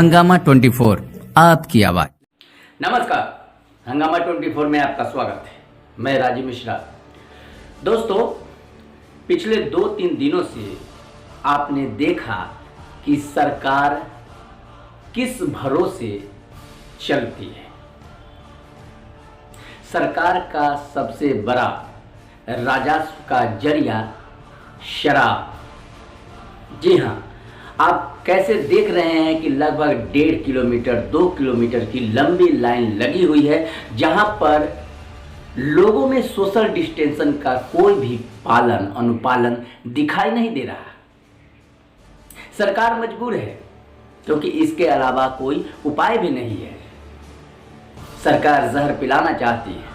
हंगामा 24 आपकी आवाज। नमस्कार, हंगामा 24 में आपका स्वागत है। मैं राजीव मिश्रा। दोस्तों, पिछले 2-3 दिनों से आपने देखा कि सरकार किस भरोसे चलती है। सरकार का सबसे बड़ा राजस्व का जरिया शराब। जी हाँ, आप कैसे देख रहे हैं कि लगभग 1.5 किलोमीटर 2 किलोमीटर की लंबी लाइन लगी हुई है, जहां पर लोगों में सोशल डिस्टेंशन का कोई भी पालन अनुपालन दिखाई नहीं दे रहा। सरकार मजबूर है क्योंकि इसके अलावा कोई उपाय भी नहीं है। सरकार जहर पिलाना चाहती है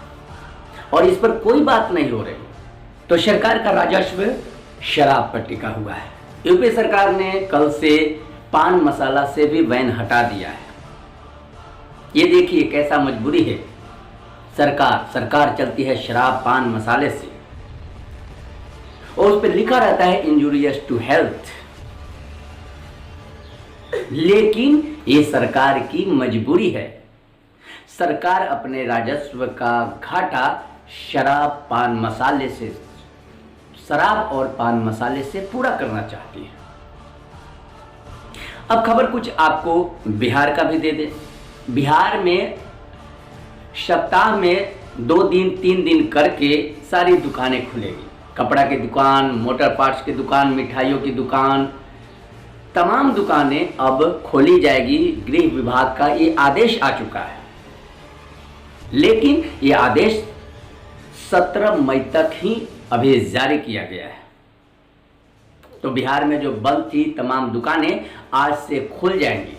और इस पर कोई बात नहीं हो रही। तो सरकार का राजस्व शराब पर टिका हुआ है। यूपी सरकार ने कल से पान मसाला से भी बैन हटा दिया है। ये देखिए कैसा मजबूरी है। सरकार चलती है शराब पान मसाले से और उस पर लिखा रहता है इंजूरियस टू हेल्थ। लेकिन ये सरकार की मजबूरी है। सरकार अपने राजस्व का घाटा शराब और पान मसाले से पूरा करना चाहती है। अब खबर कुछ आपको बिहार का भी दे दे। बिहार में सप्ताह में 2 दिन 3 दिन करके सारी दुकानें खुलेगी। कपड़ा की दुकान, मोटर पार्ट्स की दुकान, मिठाइयों की दुकान, तमाम दुकानें अब खोली जाएगी। गृह विभाग का ये आदेश आ चुका है, लेकिन ये आदेश 17 मई तक ही अभी जारी किया गया है। तो बिहार में जो बंद थी तमाम दुकानें आज से खुल जाएंगी।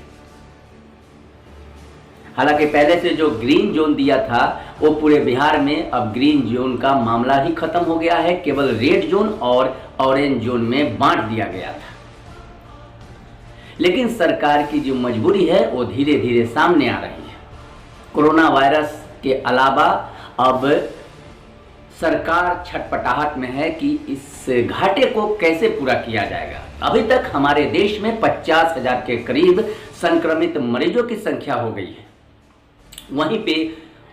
हालांकि पहले से जो ग्रीन जोन दिया था वो पूरे बिहार में अब ग्रीन जोन का मामला ही खत्म हो गया है। केवल रेड जोन और ऑरेंज जोन में बांट दिया गया था। लेकिन सरकार की जो मजबूरी है वो धीरे धीरे सामने आ रही है। कोरोना वायरस के अलावा अब सरकार छटपटाहट में है कि इस घाटे को कैसे पूरा किया जाएगा। अभी तक हमारे देश में 50,000 के करीब संक्रमित मरीजों की संख्या हो गई है। वहीं पे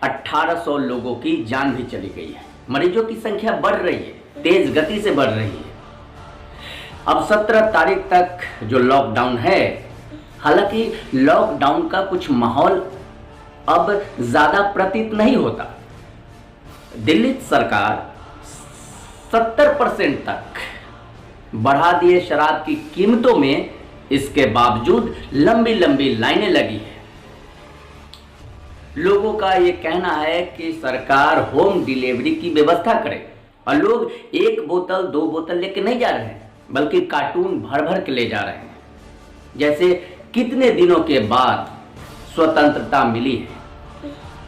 1800 लोगों की जान भी चली गई है। मरीजों की संख्या बढ़ रही है, तेज गति से बढ़ रही है। अब 17 तारीख तक जो लॉकडाउन है, हालांकि लॉकडाउन का कुछ माहौल अब ज्यादा प्रतीत नहीं होता। दिल्ली सरकार 70% तक बढ़ा दिए शराब की कीमतों में। इसके बावजूद लंबी लंबी लाइनें लगी है। लोगों का ये कहना है कि सरकार होम डिलीवरी की व्यवस्था करे और लोग 1 बोतल 2 बोतल लेके नहीं जा रहे हैं, बल्कि कार्टून भर भर के ले जा रहे हैं। जैसे कितने दिनों के बाद स्वतंत्रता मिली है,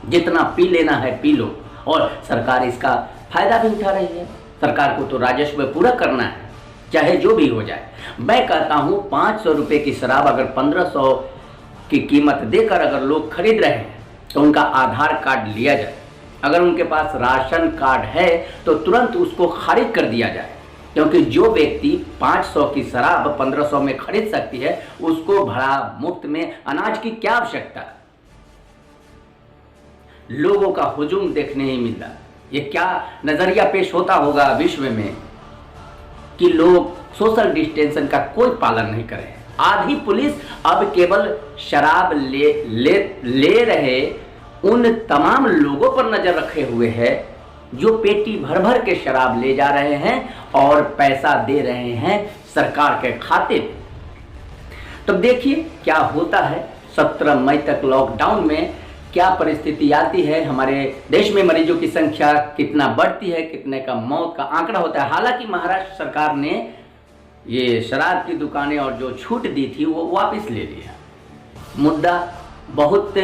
जितना पी लेना है पी लो। और सरकार इसका फायदा भी उठा रही है। सरकार को तो राजस्व पूरा करना है, चाहे जो भी हो जाए। मैं कहता हूं 500 रुपए की शराब अगर 1500 की कीमत देकर अगर लोग खरीद रहे हैं तो उनका आधार कार्ड लिया जाए। अगर उनके पास राशन कार्ड है तो तुरंत उसको खारिज कर दिया जाए, क्योंकि जो व्यक्ति 500 की शराब 1500 में खरीद सकती है उसको भरा मुफ्त में अनाज की क्या आवश्यकता। लोगों का हुजूम देखने ही मिल रहा। ये क्या नजरिया पेश होता होगा विश्व में कि लोग सोशल डिस्टेंशन का कोई पालन नहीं करें। आधी पुलिस अब केवल शराब ले रहे उन तमाम लोगों पर नजर रखे हुए है जो पेटी भर भर के शराब ले जा रहे हैं और पैसा दे रहे हैं सरकार के खाते। तो देखिए क्या होता है। 17 मई तक लॉकडाउन में क्या परिस्थिति आती है। हमारे देश में मरीजों की संख्या कितना बढ़ती है, कितने का मौत का आंकड़ा होता है। हालांकि महाराष्ट्र सरकार ने ये शराब की दुकानें और जो छूट दी थी वो वापस ले लिया। मुद्दा बहुत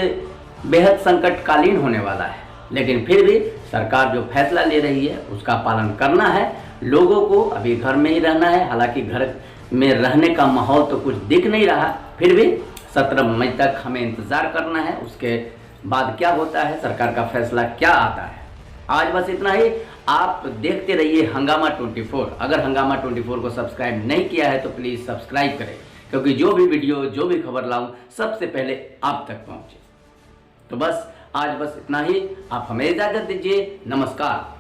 बेहद संकटकालीन होने वाला है, लेकिन फिर भी सरकार जो फैसला ले रही है उसका पालन करना है। लोगों को अभी घर में ही रहना है। हालांकि घर में रहने का माहौल तो कुछ दिख नहीं रहा, फिर भी 17 मई तक हमें इंतजार करना है। उसके बाद क्या होता है, सरकार का फैसला क्या आता है। आज बस इतना ही। आप देखते रहिए हंगामा 24। अगर हंगामा 24 को सब्सक्राइब नहीं किया है तो प्लीज़ सब्सक्राइब करें, क्योंकि जो भी वीडियो जो भी खबर लाऊं सबसे पहले आप तक पहुंचे। तो बस आज बस इतना ही, आप हमें इजाजत दीजिए। नमस्कार।